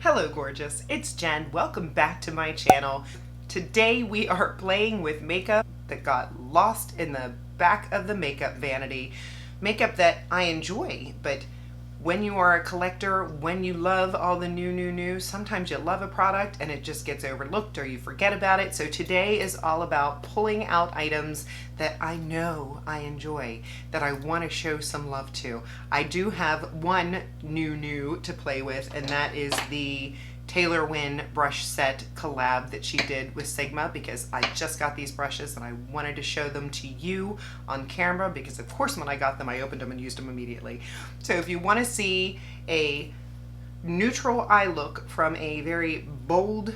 Hello gorgeous, it's Jen. Welcome back to my channel. Today we are playing with makeup that got lost in the back of the makeup vanity. Makeup that I enjoy, but when you are a collector, when you love all the new, sometimes you love a product and it just gets overlooked or you forget about it. So today is all about pulling out items that I know I enjoy, that I want to show some love to. I do have one new to play with, and that is the Wynn brush set collab that she did with Sigma, because I just got these brushes and I wanted to show them to you on camera because of course when I got them I opened them and used them immediately. So if you want to see a neutral eye look from a very bold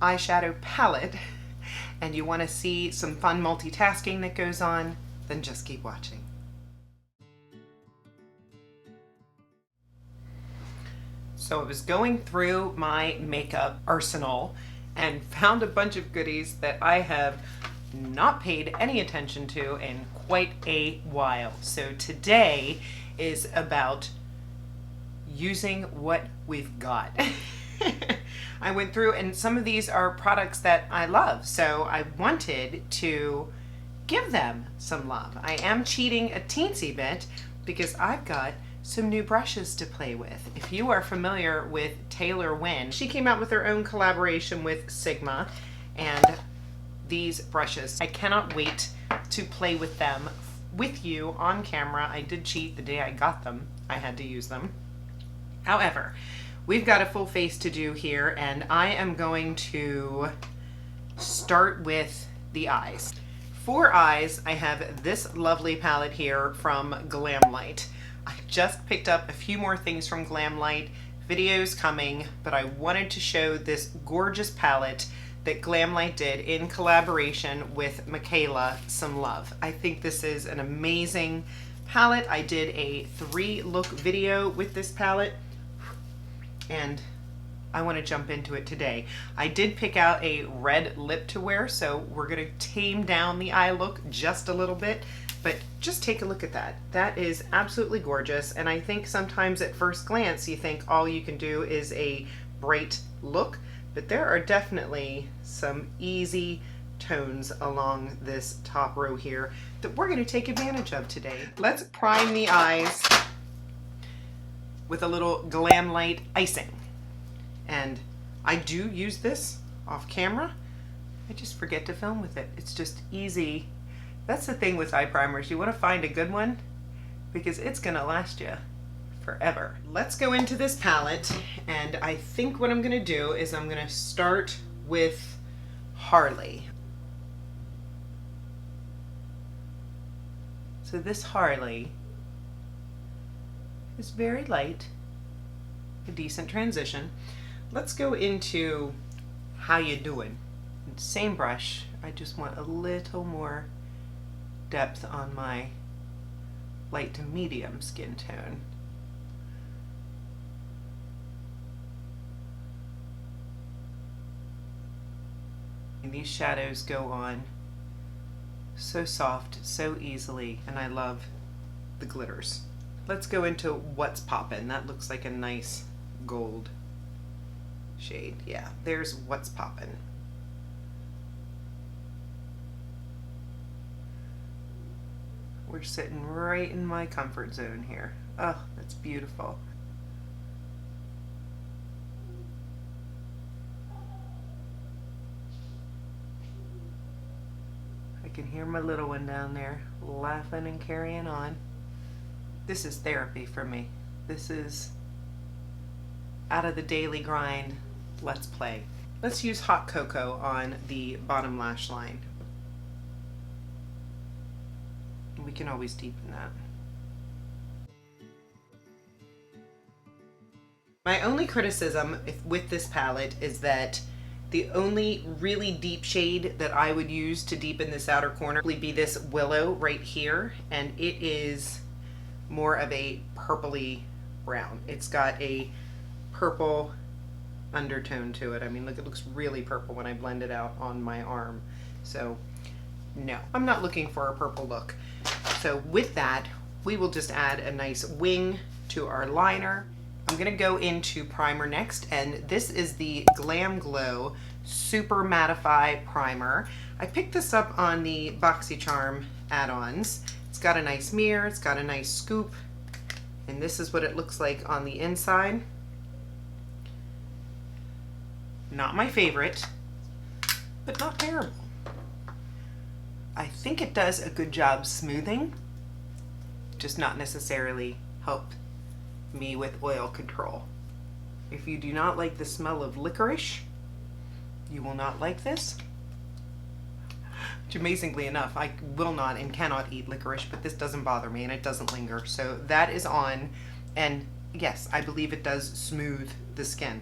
eyeshadow palette and you want to see some fun multitasking that goes on, then just keep watching. So I was going through my makeup arsenal and found a bunch of goodies that I have not paid any attention to in quite a while. So today is about using what we've got. I went through, and some of these are products that I love, so I wanted to give them some love. I am cheating a teensy bit because I've got some new brushes to play with. If you are familiar with Wynn, she came out with her own collaboration with Sigma and these brushes. I cannot wait to play with them with you on camera. I did cheat the day I got them. I had to use them. However, we've got a full face to do here, and I am going to start with the eyes. For eyes, I have this lovely palette here from Glamlite. I just picked up a few more things from Glamlite. Videos coming, but I wanted to show this gorgeous palette that Glamlite did in collaboration with Mikayla some love. I think this is an amazing palette. I did a 3-look video with this palette and I want to jump into it today. I did pick out a red lip to wear, so we're going to tame down the eye look just a little bit. But just take a look at that. That is absolutely gorgeous. And I think sometimes at first glance, you think all you can do is a bright look, but there are definitely some easy tones along this top row here that we're going to take advantage of today. Let's prime the eyes with a little Glamlite Eye-Cing. And I do use this off camera. I just forget to film with it. It's just easy. That's the thing with eye primers. You want to find a good one because it's going to last you forever. Let's go into this palette, and I think what I'm going to do is I'm going to start with Harley. So this Harley is very light, a decent transition. Let's go into How You Doing. Same brush. I just want a little more depth on my light to medium skin tone. And these shadows go on so soft, so easily, and I love the glitters. Let's go into What's Poppin'. That looks like a nice gold shade. Yeah, there's What's Poppin'. We're sitting right in my comfort zone here. Oh, that's beautiful. I can hear my little one down there laughing and carrying on. This is therapy for me. This is out of the daily grind. Let's play. Let's use Hot Cocoa on the bottom lash line. We can always deepen that. My only criticism with this palette is that the only really deep shade that I would use to deepen this outer corner would be this Willow right here, and it is more of a purpley brown. It's got a purple undertone to it. I mean, look, it looks really purple when I blend it out on my arm. So no, I'm not looking for a purple look. So with that, we will just add a nice wing to our liner. I'm gonna go into primer next, and this is the Glamglow Supermattify Primer. I picked this up on the Boxycharm add-ons. It's got a nice mirror, it's got a nice scoop, and this is what it looks like on the inside. Not my favorite, but not terrible. I think it does a good job smoothing, just not necessarily help me with oil control. If you do not like the smell of licorice, you will not like this. Which, amazingly enough, I will not and cannot eat licorice, but this doesn't bother me and it doesn't linger. So that is on, and yes, I believe it does smooth the skin.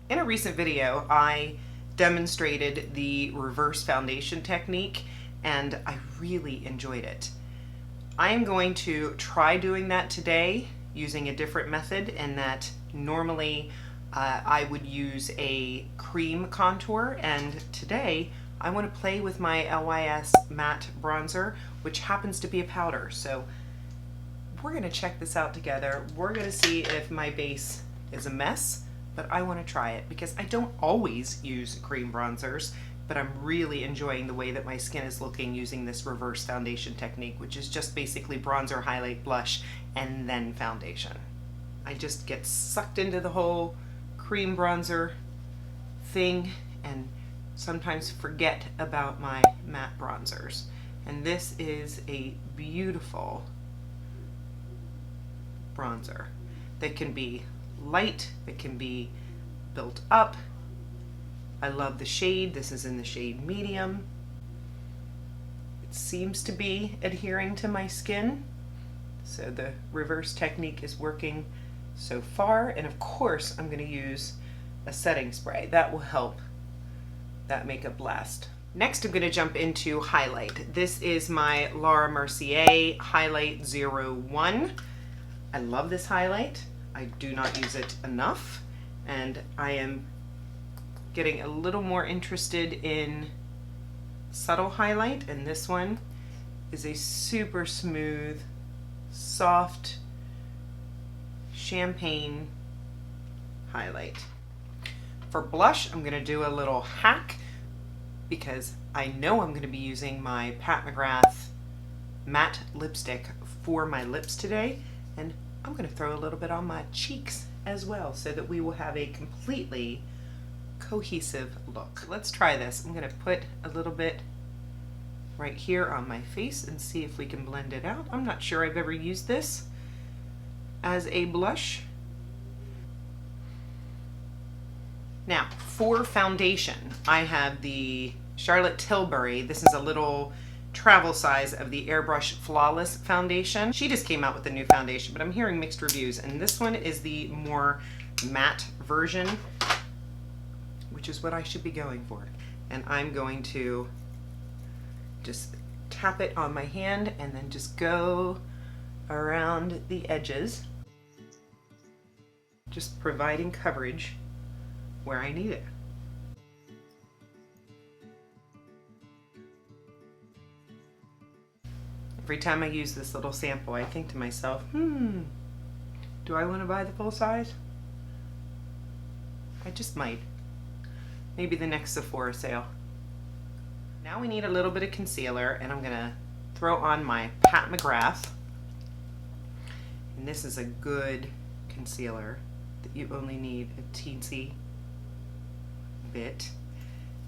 In a recent video, I demonstrated the reverse foundation technique, and I really enjoyed it. I am going to try doing that today using a different method, in that normally I would use a cream contour, and today I want to play with my LYS matte bronzer, which happens to be a powder. So we're going to check this out together. We're going to see if my base is a mess, but I want to try it because I don't always use cream bronzers, but I'm really enjoying the way that my skin is looking using this reverse foundation technique, which is just basically bronzer, highlight, blush, and then foundation. I just get sucked into the whole cream bronzer thing and sometimes forget about my matte bronzers. And this is a beautiful bronzer that can be light, that can be built up. I love the shade. This is in the shade medium. It seems to be adhering to my skin, so the reverse technique is working so far. And of course I'm going to use a setting spray. That will help that makeup last. Next I'm going to jump into highlight. This is my Laura Mercier Highlight 01. I love this highlight. I do not use it enough, and I am getting a little more interested in subtle highlight, and this one is a super smooth, soft champagne highlight. For blush, I'm gonna do a little hack because I know I'm gonna be using my Pat McGrath matte lipstick for my lips today, and I'm gonna throw a little bit on my cheeks as well so that we will have a completely cohesive look. Let's try this. I'm gonna put a little bit right here on my face and see if we can blend it out. I'm not sure I've ever used this as a blush. Now, for foundation, I have the Charlotte Tilbury. This is a little travel size of the Airbrush Flawless Foundation. She just came out with a new foundation, but I'm hearing mixed reviews, and this one is the more matte version, which is what I should be going for. And I'm going to just tap it on my hand and then just go around the edges, just providing coverage where I need it. Every time I use this little sample, I think to myself, do I want to buy the full size? I just might. Maybe the next Sephora sale. Now we need a little bit of concealer, and I'm gonna throw on my Pat McGrath. And this is a good concealer that you only need a teensy bit.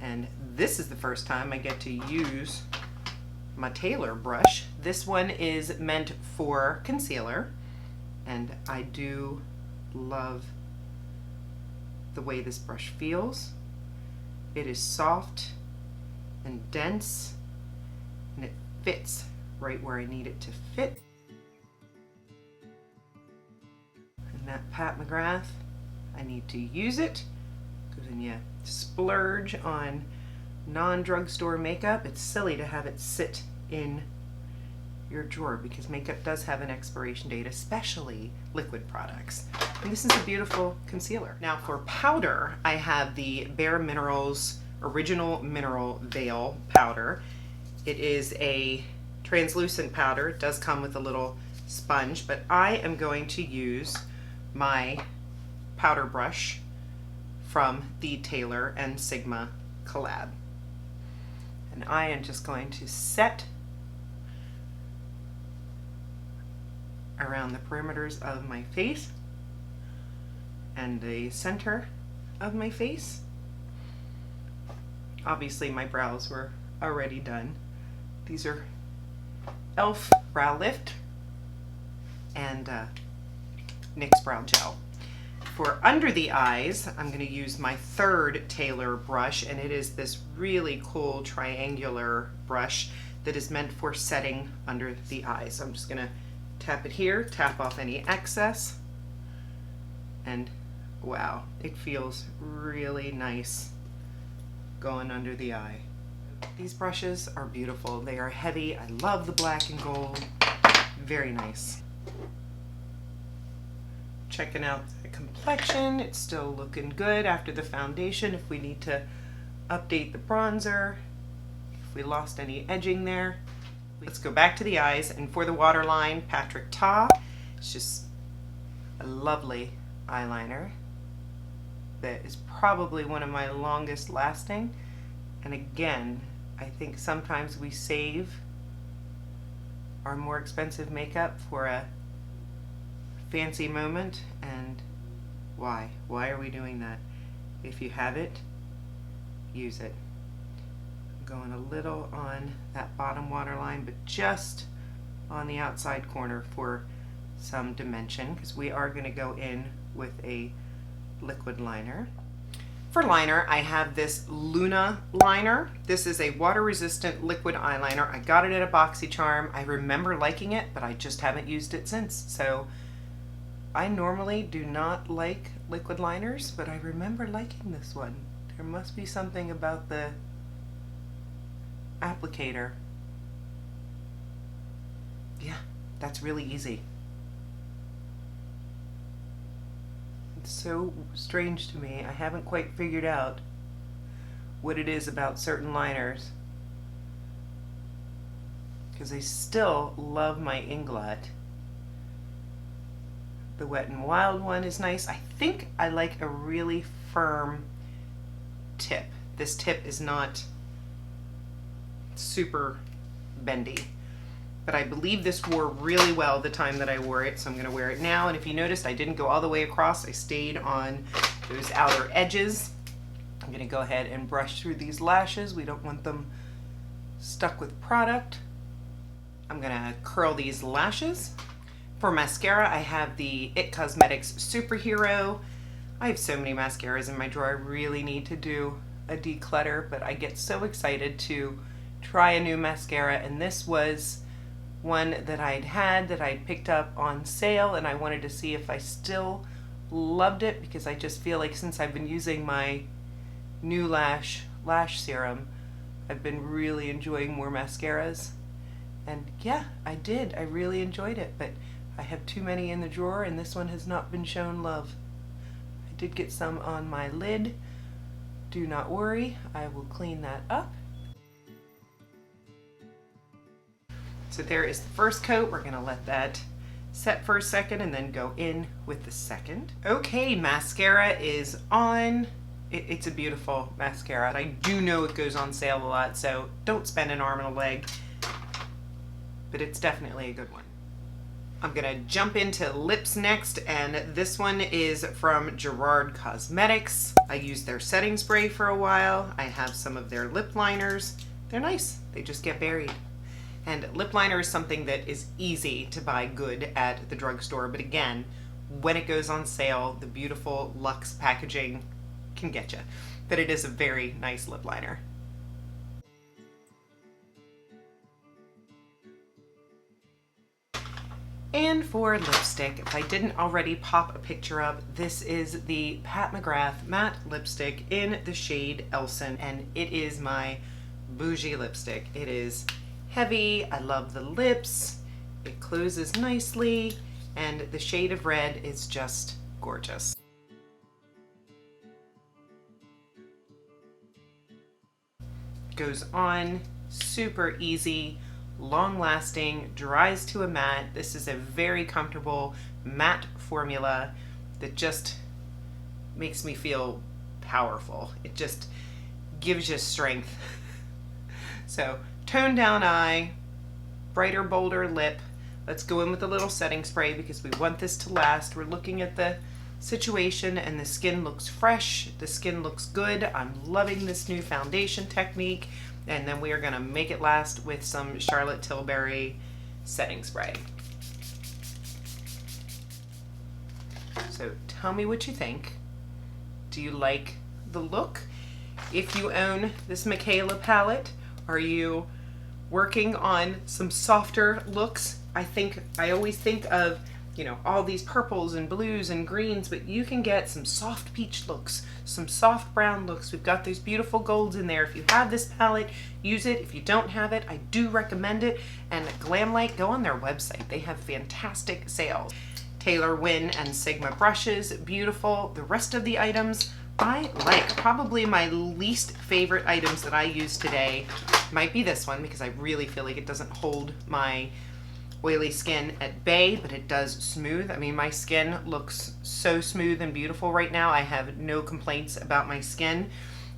And this is the first time I get to use my Taylor brush. This one is meant for concealer, and I do love the way this brush feels. It is soft and dense, and it fits right where I need it to fit. And that Pat McGrath, I need to use it, because when you splurge on non-drugstore makeup, it's silly to have it sit in your drawer, because makeup does have an expiration date, especially liquid products. And this is a beautiful concealer. Now for powder, I have the Bare Minerals Original Mineral Veil powder. It is a translucent powder. It does come with a little sponge, but I am going to use my powder brush from the Taylor and Sigma collab. And I am just going to set around the perimeters of my face and the center of my face. Obviously my brows were already done. These are e.l.f. Brow Lift and NYX Brow Gel. For under the eyes, I'm going to use my third Taylor brush, and it is this really cool triangular brush that is meant for setting under the eyes. So I'm just going to tap it here, tap off any excess, and wow, it feels really nice going under the eye. These brushes are beautiful. They are heavy. I love the black and gold. Very nice. Checking out the complexion. It's still looking good after the foundation. If we need to update the bronzer, if we lost any edging there. Let's go back to the eyes, and for the waterline, Patrick Ta. It's just a lovely eyeliner that is probably one of my longest lasting. And again, I think sometimes we save our more expensive makeup for a fancy moment, and why? Why are we doing that? If you have it, use it. I'm going a little on that bottom waterline, but just on the outside corner for some dimension, because we are going to go in with a liquid liner. For liner, I have this Luna liner. This is a water-resistant liquid eyeliner. I got it at a Boxycharm. I remember liking it, but I just haven't used it since. So I normally do not like liquid liners, but I remember liking this one. There must be something about the applicator. Yeah, that's really easy. It's so strange to me. I haven't quite figured out what it is about certain liners, because I still love my Inglot. The Wet n Wild one is nice. I think I like a really firm tip. This tip is not super bendy, but I believe this wore really well the time that I wore it, so I'm going to wear it now. And if you noticed, I didn't go all the way across. I stayed on those outer edges. I'm going to go ahead and brush through these lashes. We don't want them stuck with product. I'm going to curl these lashes. For mascara, I have the IT Cosmetics Superhero. I have so many mascaras in my drawer. I really need to do a declutter, but I get so excited to try a new mascara, and this was one that I'd picked up on sale, and I wanted to see if I still loved it, because I just feel like since I've been using my new lash serum, I've been really enjoying more mascaras. And yeah, I did. I really enjoyed it, but I have too many in the drawer, and this one has not been shown love. I did get some on my lid. Do not worry, I will clean that up. So there is the first coat. We're gonna let that set for a second and then go in with the second. Okay, mascara is on. It's a beautiful mascara. I do know it goes on sale a lot, so don't spend an arm and a leg, but it's definitely a good one. I'm gonna jump into lips next, and this one is from Gerard Cosmetics. I used their setting spray for a while. I have some of their lip liners. They're nice, they just get buried. And lip liner is something that is easy to buy good at the drugstore, but again, when it goes on sale, the beautiful luxe packaging can get you. But it is a very nice lip liner. And for lipstick, if I didn't already pop a picture up, this is the Pat McGrath matte lipstick in the shade Elson, and it is my bougie lipstick. It is heavy, I love the lips, it closes nicely, and the shade of red is just gorgeous. Goes on super easy, long lasting, dries to a matte. This is a very comfortable matte formula that just makes me feel powerful. It just gives you strength. So toned down eye, brighter, bolder lip. Let's go in with a little setting spray because we want this to last. We're looking at the situation and the skin looks fresh, the skin looks good. I'm loving this new foundation technique. And then we are gonna make it last with some Charlotte Tilbury setting spray. So tell me what you think. Do you like the look? If you own this Mikayla palette, are you working on some softer looks? I always think of, you know, all these purples and blues and greens, but you can get some soft peach looks, some soft brown looks. We've got those beautiful golds in there. If you have this palette, use it. If you don't have it, I do recommend it. And Glamlite, go on their website. They have fantastic sales. Taylor, Wynn, and Sigma brushes, beautiful. The rest of the items I like. Probably my least favorite items that I use today might be this one because I really feel like it doesn't hold my oily skin at bay, but it does smooth. I mean, my skin looks so smooth and beautiful right now. I have no complaints about my skin.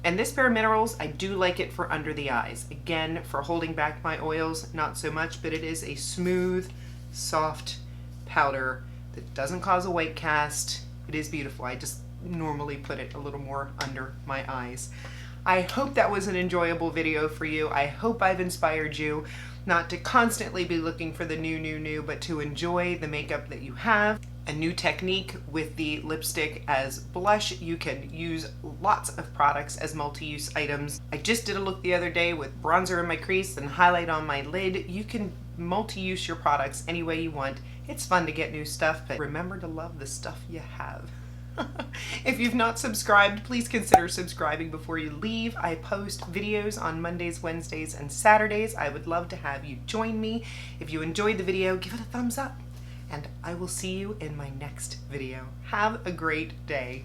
And this Bare Minerals, I do like it for under the eyes. Again, for holding back my oils, not so much, but it is a smooth, soft powder that doesn't cause a white cast. It is beautiful. I just normally put it a little more under my eyes. I hope that was an enjoyable video for you. I hope I've inspired you not to constantly be looking for the new, but to enjoy the makeup that you have. A new technique with the lipstick as blush. You can use lots of products as multi-use items. I just did a look the other day with bronzer in my crease and highlight on my lid. You can multi-use your products any way you want. It's fun to get new stuff, but remember to love the stuff you have. If you've not subscribed, please consider subscribing before you leave. I post videos on Mondays, Wednesdays, and Saturdays. I would love to have you join me. If you enjoyed the video, give it a thumbs up, and I will see you in my next video. Have a great day.